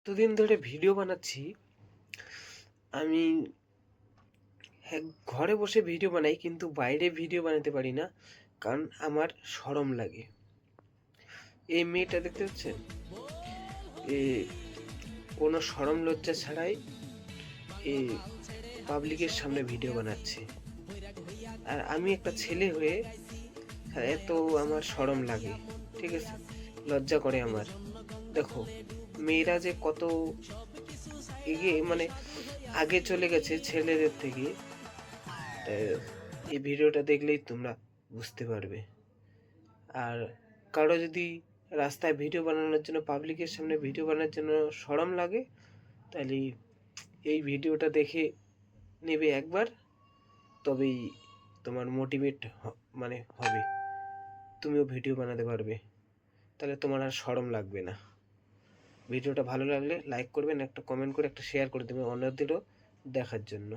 এতদিন ধরে ভিডিও বানাচ্ছি। আমি হ্যাঁ, ঘরে বসে ভিডিও বানাই, কিন্তু বাইরে ভিডিও বানাতে পারি না, কারণ আমার শরম লাগে। এই মেয়েটা দেখতে পাচ্ছেন, এ কোনো শরম লজ্জা ছাড়াই এ পাবলিকের সামনে ভিডিও বানাচ্ছে। আর আমি একটা ছেলে হয়ে এত আমার শরম লাগে, ঠিক আছে, লজ্জা করে আমার। দেখো, মেয়েরা যে কত এগিয়ে, মানে আগে চলে গেছে ছেলেদের থেকে। এই ভিডিওটা দেখলেই তোমরা বুঝতে পারবে। আর কারো যদি রাস্তায় ভিডিও বানানোর জন্য, পাবলিকের সামনে ভিডিও বানানোর জন্য শরম লাগে, তাহলে এই ভিডিওটা দেখে নেবে একবার, তবেই তোমার মোটিভেট মানে হবে, তুমিও ভিডিও বানাতে পারবে। তাহলে তোমার আর শরম লাগবে না। ভিডিওটা ভালো লাগলে লাইক করবেন, একটা কমেন্ট করে একটা শেয়ার করে দেবেন অন্যদেরও দেখার জন্য।